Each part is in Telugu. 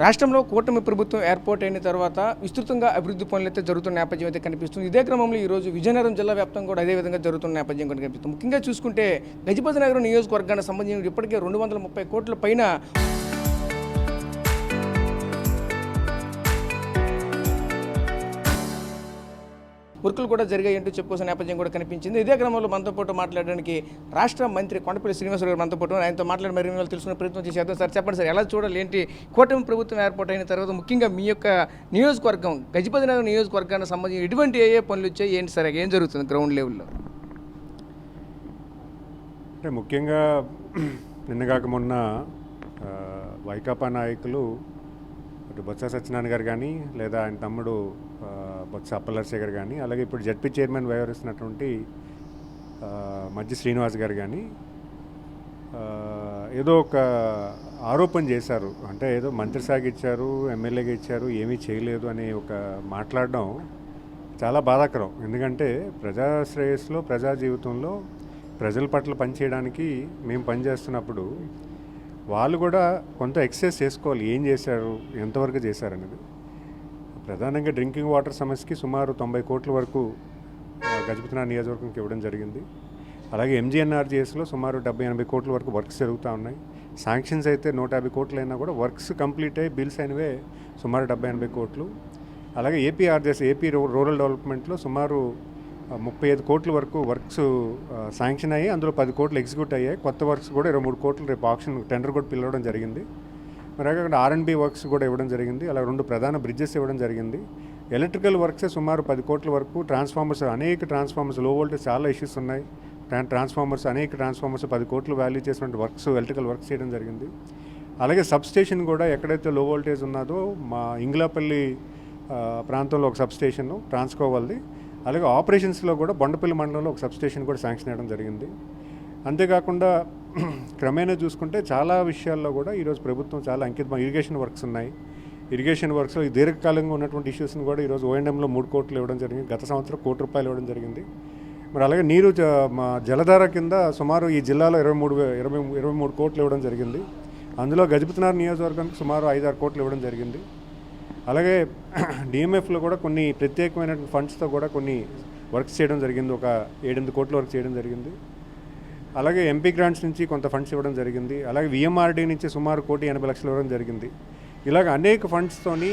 రాష్ట్రంలో కూటమి ప్రభుత్వం ఏర్పాటు అయిన తర్వాత విస్తృతంగా అభివృద్ధి పనులు అయితే జరుగుతున్న నేపథ్యం అయితే కనిపిస్తుంది. ఇదే క్రమంలో ఈరోజు విజయనగరం జిల్లా వ్యాప్తంగా కూడా అదే విధంగా జరుగుతున్న నేపథ్యం కూడా కనిపిస్తుంది. ముఖ్యంగా చూసుకుంటే గజపతి నగరం నియోజకవర్గానికి సంబంధించి ఇప్పటికే 230 కోట్ల పైన వర్కులు కూడా జరిగాయంటూ చెప్పుకోవాల్సిన నేపథ్యం కూడా కనిపించింది. ఇదే క్రమంలో మనతో పాటు మాట్లాడడానికి రాష్ట్ర మంత్రి కొండపల్లి శ్రీనివాసరావు గారు మనతో పాటు ఆయనతో మాట్లాడి మరి వివరాలు తెలుసుకునే ప్రయత్నం చేసేద్దాం. సార్ చెప్పండి సార్, ఎలా చూడాలి ఏంటి కూటమి ప్రభుత్వం ఏర్పాటు అయిన తర్వాత ముఖ్యంగా మీ యొక్క నియోజకవర్గం గజపతి నగరం నియోజకవర్గానికి సంబంధించి ఎటువంటి ఏ పనులు వచ్చాయి, ఏంటి సార్, ఏం జరుగుతుంది గ్రౌండ్ లెవెల్లో? అంటే ముఖ్యంగా నిన్నగాక మొన్న వైకాపా నాయకులు అటు బొత్స సత్యనారాయణ గారు కానీ లేదా ఆయన తమ్ముడు బొత్స అప్పలరాజశేఖర్ కానీ అలాగే ఇప్పుడు జడ్పీ చైర్మన్ వ్యవహరిస్తున్నటువంటి మధ్య శ్రీనివాస్ గారు కానీ ఏదో ఒక ఆరోపణ చేశారు. అంటే ఏదో మంత్రి శాఖ ఇచ్చారు, ఎమ్మెల్యేగా ఇచ్చారు, ఏమీ చేయలేదు అని ఒక మాట్లాడడం చాలా బాధాకరం. ఎందుకంటే ప్రజా శ్రేయస్సులో ప్రజా జీవితంలో ప్రజల పట్ల పనిచేయడానికి మేము పనిచేస్తున్నప్పుడు వాళ్ళు కూడా కొంత ఎక్సర్సైజ్ చేసుకోవాలి. ఏం చేశారు, ఎంతవరకు చేశారనేది. ప్రధానంగా డ్రింకింగ్ వాటర్ సమస్యకి సుమారు 90 కోట్ల వరకు గజపతి నగరం నియోజకవర్గంకి ఇవ్వడం జరిగింది. అలాగే ఎంజీఎన్ఆర్జీఎస్లో సుమారు 70-80 కోట్ల వరకు వర్క్స్ జరుగుతూ ఉన్నాయి. శాంక్షన్స్ అయితే 150 కోట్లు అయినా కూడా వర్క్స్ కంప్లీట్ అయ్యి బిల్స్ అయినవే సుమారు 70-80 కోట్లు. అలాగే ఏపీఆర్జీఎస్ ఏపీ రూరల్ డెవలప్మెంట్లో సుమారు 35 కోట్ల వరకు వర్క్స్ శాంక్షన్ అయ్యి అందులో 10 కోట్లు ఎగ్జిక్యూట్ అయ్యాయి. కొత్త వర్క్స్ కూడా 23 కోట్లు రేపు ఆప్షన్ టెండర్ కూడా పిలవడం జరిగింది. మరి అక్కడ R&B వర్క్స్ కూడా ఇవ్వడం జరిగింది. అలా 2 ప్రధాన బ్రిడ్జెస్ ఇవ్వడం జరిగింది. ఎలక్ట్రికల్ వర్క్సే సుమారు 10 కోట్ల వరకు. ట్రాన్స్ఫార్మర్స్ అనేక ట్రాన్స్ఫార్మర్స్ లో వోల్టేజ్ చాలా ఇష్యూస్ ఉన్నాయి. అనేక ట్రాన్స్ఫార్మర్స్ 10 కోట్లు వాల్యూ చేసినటువంటి వర్క్స్ ఎలక్ట్రికల్ వర్క్స్ చేయడం జరిగింది. అలాగే సబ్స్టేషన్ కూడా ఎక్కడైతే లో వోల్టేజ్ ఉన్నదో మా ఇంగ్లాపల్లి ప్రాంతంలో ఒక సబ్స్టేషన్ ట్రాన్స్కోవాల్ది. అలాగే ఆపరేషన్స్లో కూడా బొండపల్లి మండలంలో ఒక సబ్స్టేషన్ కూడా శాంక్షన్ చేయడం జరిగింది. అంతేకాకుండా క్రమేణా చూసుకుంటే చాలా విషయాల్లో కూడా ఈరోజు ప్రభుత్వం చాలా అంకితం. ఇరిగేషన్ వర్క్స్ ఉన్నాయి. ఇరిగేషన్ వర్క్స్లో ఈ దీర్ఘకాలంగా ఉన్నటువంటి ఇష్యూస్ని కూడా ఈరోజు ఓఎండ్ఎంలో 3 కోట్లు ఇవ్వడం జరిగింది. గత సంవత్సరం 1 కోటి రూపాయలు ఇవ్వడం జరిగింది. మరి అలాగే నీరు జలధార కింద సుమారు ఈ జిల్లాలో 23 కోట్లు ఇవ్వడం జరిగింది. అందులో గజపతి నగరం నియోజకవర్గానికి సుమారు 5-6 కోట్లు ఇవ్వడం జరిగింది. అలాగే డిఎంఎఫ్లో కూడా కొన్ని ప్రత్యేకమైన ఫండ్స్తో కూడా కొన్ని వర్క్స్ చేయడం జరిగింది. ఒక 7-8 కోట్ల వర్క్ చేయడం జరిగింది. అలాగే ఎంపీ గ్రాంట్స్ నుంచి కొంత ఫండ్స్ ఇవ్వడం జరిగింది. అలాగే విఎంఆర్డీ నుంచి సుమారు 1,80,00,000 ఇవ్వడం జరిగింది. ఇలాగ అనేక ఫండ్స్తోని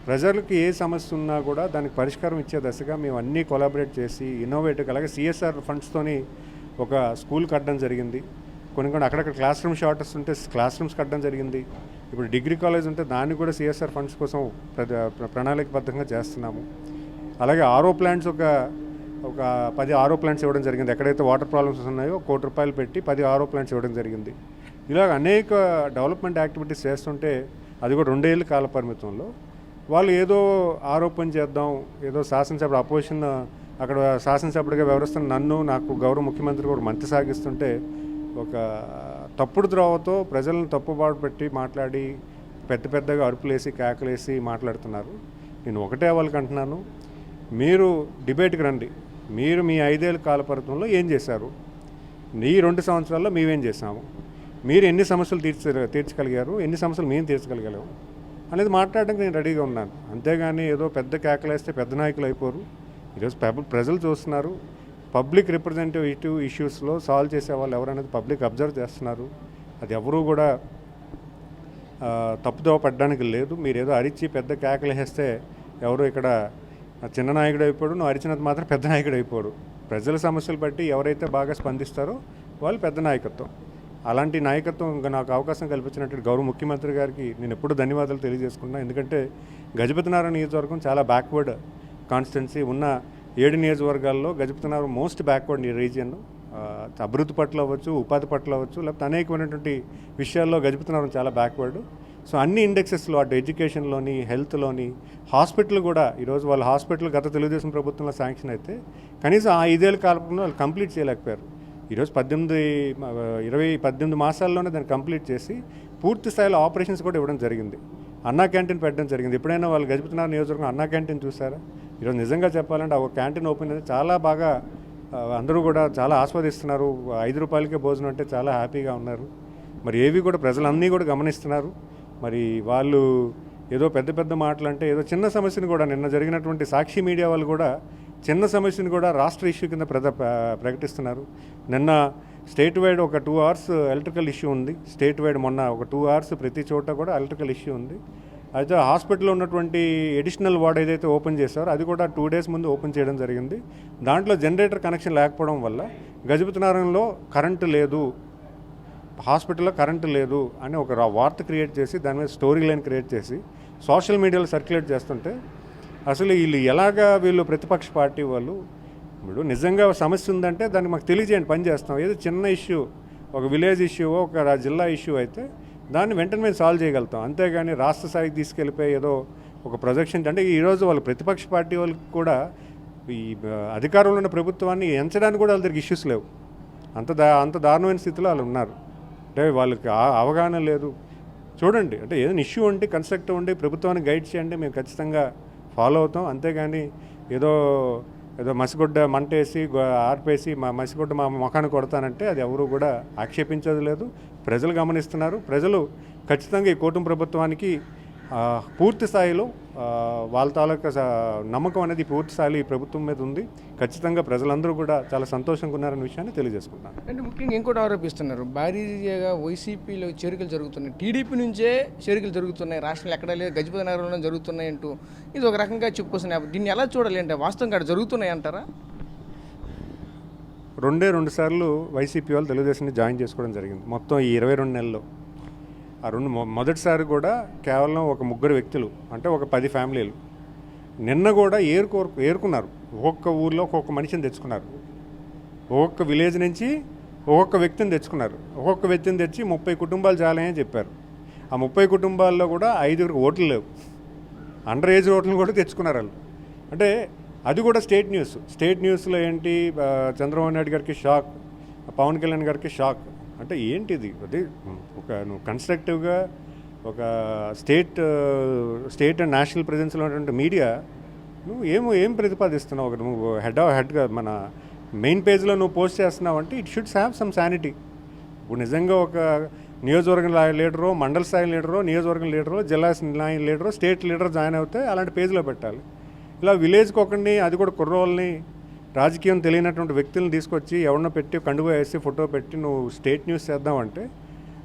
ప్రజలకు ఏ సమస్య ఉన్నా కూడా దానికి పరిష్కారం ఇచ్చే దశగా మేము అన్నీ కొలాబరేట్ చేసి ఇన్నోవేటివ్. అలాగే సిఎస్ఆర్ ఫండ్స్తోని ఒక స్కూల్ కట్టడం జరిగింది. కొన్ని అక్కడక్కడ క్లాస్ రూమ్ షార్టెస్ ఉంటే క్లాస్ రూమ్స్ కట్టడం జరిగింది. ఇప్పుడు డిగ్రీ కాలేజ్ ఉంటే దాన్ని కూడా సిఎస్ఆర్ ఫండ్స్ కోసం ప్రణాళికబద్ధంగా చేస్తున్నాము. అలాగే ఆర్ఓ ప్లాంట్స్ ఒక 10 ఆర్ఓ ప్లాంట్స్ ఇవ్వడం జరిగింది. ఎక్కడైతే వాటర్ ప్రాబ్లమ్స్ ఉన్నాయో 1 కోటి రూపాయలు పెట్టి 10 ఆర్ఓ ప్లాంట్స్ ఇవ్వడం జరిగింది. ఇలాగ అనేక డెవలప్మెంట్ యాక్టివిటీస్ చేస్తుంటే అది కూడా 2 ఏళ్ళ కాల పరిమితంలో వాళ్ళు ఏదో ఆరోపణ చేద్దాం, ఏదో శాసనసభ అపోజిషన్ అక్కడ శాసనసభ్యుడిగా వ్యవహరిస్తున్న నాకు గౌరవ ముఖ్యమంత్రి కూడా మంత్రి సాగిస్తుంటే ఒక తప్పుడు ద్రోవతో ప్రజలను తప్పుబాటు పెట్టి మాట్లాడి పెద్దగా అరుపులేసి కేకలేసి మాట్లాడుతున్నారు. నేను ఒకటే వాళ్ళకి అంటున్నాను, మీరు డిబేట్కి రండి. మీరు మీ 5 ఏళ్ళ కాలపరిమితంలో ఏం చేశారు, ఈ 2 సంవత్సరాల్లో మేమేం చేసాము, మీరు ఎన్ని సమస్యలు తీర్చగలిగారు, ఎన్ని సమస్యలు మేము తీర్చగలిగాము అనేది మాట్లాడడానికి నేను రెడీగా ఉన్నాను. అంతేగాని ఏదో పెద్ద కేకలేస్తే పెద్ద నాయకులు అయిపోరు. ఈరోజు ప్రజలు చూస్తున్నారు. పబ్లిక్ రిప్రజెంటేటివ్ ఇష్యూస్లో సాల్వ్ చేసే వాళ్ళు ఎవరనేది పబ్లిక్ అబ్జర్వ్ చేస్తున్నారు. అది ఎవరూ కూడా తప్పుదోవ పడడానికి లేదు. మీరు ఏదో అరిచి పెద్ద కేకలు వేస్తే ఎవరు ఇక్కడ చిన్న నాయకుడు అయిపోడు, నువ్వు అరిచినంత మాత్రం పెద్ద నాయకుడు అయిపోడు. ప్రజల సమస్యలు బట్టి ఎవరైతే బాగా స్పందిస్తారో వాళ్ళు పెద్ద నాయకత్వం. అలాంటి నాయకత్వం నాకు అవకాశం కల్పించినట్టు గౌరవ ముఖ్యమంత్రి గారికి నేను ఎప్పుడూ ధన్యవాదాలు తెలియజేసుకున్నాను. ఎందుకంటే గజపతి నగరం నియోజకవర్గం చాలా బ్యాక్వర్డ్ కాన్స్టిట్యున్సీ. ఉన్న 7 నియోజకవర్గాల్లో గజపతి నగరం మోస్ట్ బ్యాక్వర్డ్ రీజియన్. అభివృద్ధి పట్ల అవ్వచ్చు, ఉపాధి పట్ల అవ్వచ్చు, లేకపోతే అనేకమైనటువంటి విషయాల్లో గజపతి నగరం చాలా బ్యాక్వర్డ్. సో అన్ని ఇండెక్సెస్లో అటు ఎడ్యుకేషన్లోని, హెల్త్లోని, హాస్పిటల్ కూడా ఈరోజు వాళ్ళ హాస్పిటల్ గత తెలుగుదేశం ప్రభుత్వంలో శాంక్షన్ అయితే కనీసం ఆ 5 ఏళ్ళ కాలంలో వాళ్ళు కంప్లీట్ చేయలేకపోయారు. ఈరోజు 18 మాసాల్లోనే దాన్ని కంప్లీట్ చేసి పూర్తి స్థాయిలో ఆపరేషన్స్ కూడా ఇవ్వడం జరిగింది. అన్నా క్యాంటీన్ పెట్టడం జరిగింది. ఎప్పుడైనా వాళ్ళు గజపతి నగరం నియోజకవర్గం అన్నా క్యాంటీన్ చూసారా? ఈరోజు నిజంగా చెప్పాలంటే ఆ క్యాంటీన్ ఓపెన్ అయితే చాలా బాగా అందరూ కూడా చాలా ఆస్వాదిస్తున్నారు. 5 రూపాయలకే భోజనం అంటే చాలా హ్యాపీగా ఉన్నారు. మరి ఏవి కూడా ప్రజలన్నీ కూడా గమనిస్తున్నారు. మరి వాళ్ళు ఏదో పెద్ద పెద్ద మాటలు అంటే ఏదో చిన్న సమస్యను కూడా నిన్న జరిగినటువంటి సాక్షి మీడియా వాళ్ళు కూడా చిన్న సమస్యను కూడా రాష్ట్ర ఇష్యూ కింద ప్రకటిస్తున్నారు. నిన్న స్టేట్ వైడ్ ఒక 2 hours ఎలక్ట్రికల్ ఇష్యూ ఉంది. స్టేట్ వైడ్ మొన్న ఒక 2 hours ప్రతి చోట కూడా ఎలక్ట్రికల్ ఇష్యూ ఉంది. అయితే హాస్పిటల్లో ఉన్నటువంటి ఎడిషనల్ వార్డ్ ఏదైతే ఓపెన్ చేస్తారో అది కూడా 2 days ముందు ఓపెన్ చేయడం జరిగింది. దాంట్లో జనరేటర్ కనెక్షన్ లేకపోవడం వల్ల గజపతినగరంలో కరెంటు లేదు, హాస్పిటల్లో కరెంటు లేదు అని ఒక వార్త క్రియేట్ చేసి దాని మీద స్టోరీ లైన్ క్రియేట్ చేసి సోషల్ మీడియాలో సర్క్యులేట్ చేస్తుంటే అసలు వీళ్ళు ప్రతిపక్ష పార్టీ వాళ్ళు ఇప్పుడు నిజంగా సమస్య ఉందంటే దాన్ని మాకు తెలియజేయండి, పని చేస్తాం. ఏదో చిన్న ఇష్యూ, ఒక విలేజ్ ఇష్యూ, ఒక జిల్లా ఇష్యూ అయితే దాన్ని వెంటనే మేము సాల్వ్ చేయగలుగుతాం. అంతేగాని రాష్ట్ర స్థాయికి తీసుకెళ్ళిపోయి ఏదో ఒక ప్రొజెక్షన్ అంటే ఈరోజు వాళ్ళు ప్రతిపక్ష పార్టీ వాళ్ళకి కూడా ఈ అధికారంలో ఉన్న ప్రభుత్వాన్ని ఎంచడానికి కూడా వాళ్ళ దగ్గర ఇష్యూస్ లేవు. అంత దారుణమైన స్థితిలో వాళ్ళు ఉన్నారు. అంటే వాళ్ళకి అవగాహన లేదు. చూడండి, అంటే ఏదైనా ఇష్యూ ఉంటే కన్స్ట్రక్టివ్ ఉండి ప్రభుత్వాన్ని గైడ్ చేయండి, మేము ఖచ్చితంగా ఫాలో అవుతాం. అంతేగాని ఏదో మసిగుడ్డ మంటేసి ఆర్పేసి మసిగుడ్డ మా ముఖాన్ని కొడతానంటే అది ఎవరు కూడా ఆక్షేపించదు లేదు. ప్రజలు గమనిస్తున్నారు. ప్రజలు ఖచ్చితంగా ఈ కూటమి ప్రభుత్వానికి పూర్తి స్థాయిలో వాళ్ళ తాలూకా నమ్మకం అనేది పూర్తి స్థాయిలో ఈ ప్రభుత్వం మీద ఉంది. ఖచ్చితంగా ప్రజలందరూ కూడా చాలా సంతోషంగా ఉన్నారనే విషయాన్ని తెలియజేసుకున్నాను. అంటే ముఖ్యంగా ఇంకోటి ఆరోపిస్తున్నారు, భారీగా వైసీపీలో చేరికలు జరుగుతున్నాయి, టీడీపీ నుంచే చేరికలు జరుగుతున్నాయి, రాష్ట్రంలో ఎక్కడా లేదు, గజపతి నగరంలో జరుగుతున్నాయి అంటూ ఇది ఒక రకంగా చెప్పుకొస్తున్నాయి. దీన్ని ఎలా చూడాలి అంటే వాస్తవంగా అక్కడ జరుగుతున్నాయి అంటారా? 2 సార్లు వైసీపీ వాళ్ళు తెలుగుదేశాన్ని జాయిన్ చేసుకోవడం జరిగింది మొత్తం ఈ 22 నెలల్లో. ఆ మొదటిసారి కూడా కేవలం ఒక 3 వ్యక్తులు అంటే ఒక 10 ఫ్యామిలీలు. నిన్న కూడా ఏరుకున్నారు. ఒక్కొక్క ఊర్లో ఒక్కొక్క మనిషిని తెచ్చుకున్నారు. ఒక్కొక్క విలేజ్ నుంచి ఒక్కొక్క వ్యక్తిని తెచ్చుకున్నారు. ఒక్కొక్క వ్యక్తిని తెచ్చి 30 కుటుంబాలు చాలని చెప్పారు. ఆ 30 కుటుంబాల్లో కూడా 5 ఓట్లు లేవు. అండర్ ఏజ్ ఓట్లను కూడా తెచ్చుకున్నారు వాళ్ళు. అంటే అది కూడా స్టేట్ న్యూస్లో ఏంటి, చంద్రబాబు నాయుడు గారికి షాక్, పవన్ కళ్యాణ్ గారికి షాక్. అంటే ఏంటిది? అది నువ్వు కన్స్ట్రక్టివ్గా ఒక స్టేట్ అండ్ నేషనల్ ప్రెజెన్స్లో ఉన్నటువంటి మీడియా నువ్వు ఏం ప్రతిపాదిస్తున్నావు? ఒక నువ్వు హెడ్గా మన మెయిన్ పేజ్లో నువ్వు పోస్ట్ చేస్తున్నావు అంటే ఇట్ షుడ్స్ హ్యావ్ సమ్ శానిటీ. ఇప్పుడు నిజంగా ఒక నియోజకవర్గం లీడరో, మండల స్థాయి లీడరో, నియోజకవర్గం లీడరో, జిల్లా స్థాయి లీడరో, స్టేట్ లీడర్ జాయిన్ అవుతే అలాంటి పేజ్లో పెట్టాలి. ఇలా విలేజ్కి ఒకరిని, అది కూడా కుర్రోళ్ళని, రాజకీయం తెలియనటువంటి వ్యక్తులను తీసుకొచ్చి ఎవరినో పెట్టి కండువ వేసి ఫోటో పెట్టి నువ్వు స్టేట్ న్యూస్ చేద్దామంటే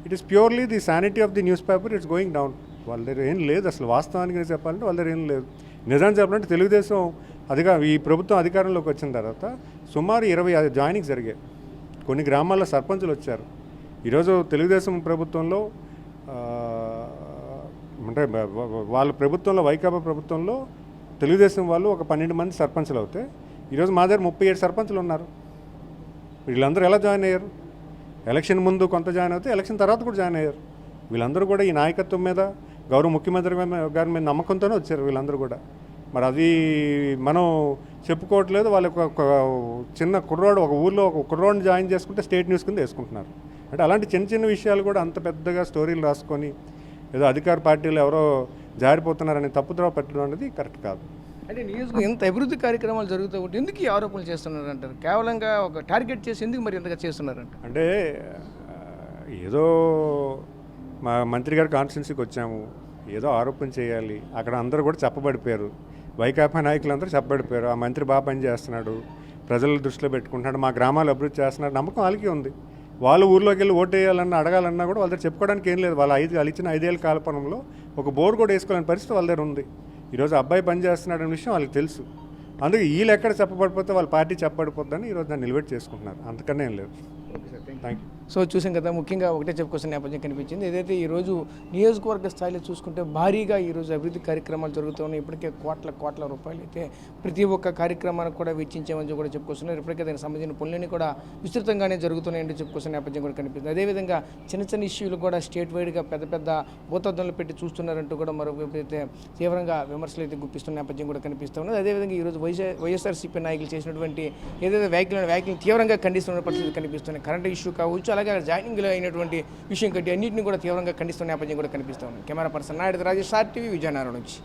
it is purely the sanity of the news paper it's going down. వాళ్ళ దగ్గర ఏం లేదు అసలు. వాస్తవానికి చెప్పాలంటే వాళ్ళ దగ్గర ఏం లేదు. నిజాన్ని చెప్పాలంటే తెలుగుదేశం ఈ ప్రభుత్వం అధికారంలోకి వచ్చిన తర్వాత సుమారు 20 జాయినింగ్స్ జరిగాయి. కొన్ని గ్రామాల్లో సర్పంచులు వచ్చారు. ఈరోజు తెలుగుదేశం ప్రభుత్వంలో అంటే వాళ్ళ ప్రభుత్వంలో, వైకాపా ప్రభుత్వంలో తెలుగుదేశం వాళ్ళు ఒక 12 మంది సర్పంచులు అవుతే ఈరోజు మా దగ్గర 37 సర్పంచులు ఉన్నారు. వీళ్ళందరూ ఎలా జాయిన్ అయ్యారు? ఎలక్షన్ ముందు కొంత జాయిన్ అవుతే ఎలక్షన్ తర్వాత కూడా జాయిన్ అయ్యారు. వీళ్ళందరూ కూడా ఈ నాయకత్వం మీద, గౌరవ ముఖ్యమంత్రి గారి మీద నమ్మకంతోనే వచ్చారు వీళ్ళందరూ కూడా. మరి అది మనం చెప్పుకోవట్లేదు. వాళ్ళకి ఒక చిన్న కుర్రాడు, ఒక ఊళ్ళో ఒక కుర్రాడిని జాయిన్ చేసుకుంటే స్టేట్ న్యూస్ కింద వేసుకుంటున్నారు. అంటే అలాంటి చిన్న విషయాలు కూడా అంత పెద్దగా స్టోరీలు రాసుకొని ఏదో అధికార పార్టీలు ఎవరో జారిపోతున్నారని తప్పుద్రోవ పెట్టడం అనేది కరెక్ట్ కాదు. అంటే నియోజకవర్గం ఎంత అభివృద్ధి కార్యక్రమాలు జరుగుతూ ఉంటే ఎందుకు ఈ ఆరోపణలు చేస్తున్నారు అంటారు? కేవలంగా ఒక టార్గెట్ చేసి ఎందుకు మరి ఎంతగా చేస్తున్నారంట? అంటే ఏదో మా మంత్రి గారి కాన్స్టిట్యున్సీకి వచ్చాము, ఏదో ఆరోపణ చేయాలి, అక్కడ అందరూ కూడా చెప్పబడిపోయారు. వైకాపా నాయకులందరూ చెప్పబడిపోయారు. ఆ మంత్రి బాగా పని చేస్తున్నాడు, ప్రజల దృష్టిలో పెట్టుకుంటున్నాడు, మా గ్రామాలు అభివృద్ధి చేస్తున్నాడు, నమ్మకం వాళ్ళకి ఉంది. వాళ్ళు ఊర్లోకి వెళ్ళి ఓటు వేయాలన్నా, అడగాలన్నా కూడా వాళ్ళ దగ్గర చెప్పుకోవడానికి ఏం లేదు. వాళ్ళు ఇచ్చిన 5 ఏళ్ళ కాలపనంలో ఒక బోర్డు కూడా వేసుకోలేని పరిస్థితి వాళ్ళ దగ్గర ఉంది. ఈరోజు అబ్బాయి పని చేస్తున్నాడు అనే విషయం వాళ్ళకి తెలుసు. అందుకే వీళ్ళు ఎక్కడ చెప్పబడిపోతే వాళ్ళ పార్టీ చెప్పబడిపోద్దని ఈరోజు దాన్ని నిలబెట్టి చేసుకుంటున్నారు. అంతకన్నా ఏం లేదు. Thank you. సో చూసాం కదా, ముఖ్యంగా ఒకటే చెప్పుకోవాల్సిన నేపథ్యం కనిపించింది. ఏదైతే ఈరోజు నియోజకవర్గ స్థాయిలో చూసుకుంటే భారీగా ఈరోజు అభివృద్ధి కార్యక్రమాలు జరుగుతున్నాయి. ఇప్పటికే కోట్ల రూపాయలు అయితే ప్రతి ఒక్క కార్యక్రమానికి కూడా వెచ్చించామని కూడా చెప్పుకొస్తున్నారు. ఇప్పటికే దానికి సంబంధించిన పనులన్నీ కూడా విస్తృతంగానే జరుగుతున్నాయంటే చెప్పుకోవాల్సిన నేపథ్యం కూడా కనిపిస్తుంది. అదేవిధంగా చిన్న ఇష్యూలు కూడా స్టేట్ వైడ్గా పెద్ద భూతద్దంలో పెట్టి చూస్తున్నారంటూ కూడా మరొకైతే తీవ్రంగా విమర్శలు అయితే గుప్పిస్తున్న నేపథ్యం కూడా కనిపిస్తూ ఉన్నది. అదేవిధంగా ఈరోజు వైఎస్ఆర్సీపీ నాయకులు చేసినటువంటి ఏదైతే వ్యాఖ్యలను తీవ్రంగా ఖండిస్తున్న పరిస్థితి కనిపిస్తున్నాయి. కరెంటు ఇష్యూ కావచ్చు, అలాగే జాయినింగ్లో అయినటువంటి విషయం కంటే అన్నింటినీ కూడా తీవ్రంగా ఖండిస్తున్న నేపథ్యం కూడా కనిపిస్తూ ఉంది. Camera person Naidu Rajesh, RTV, Vizianagaram నుంచి.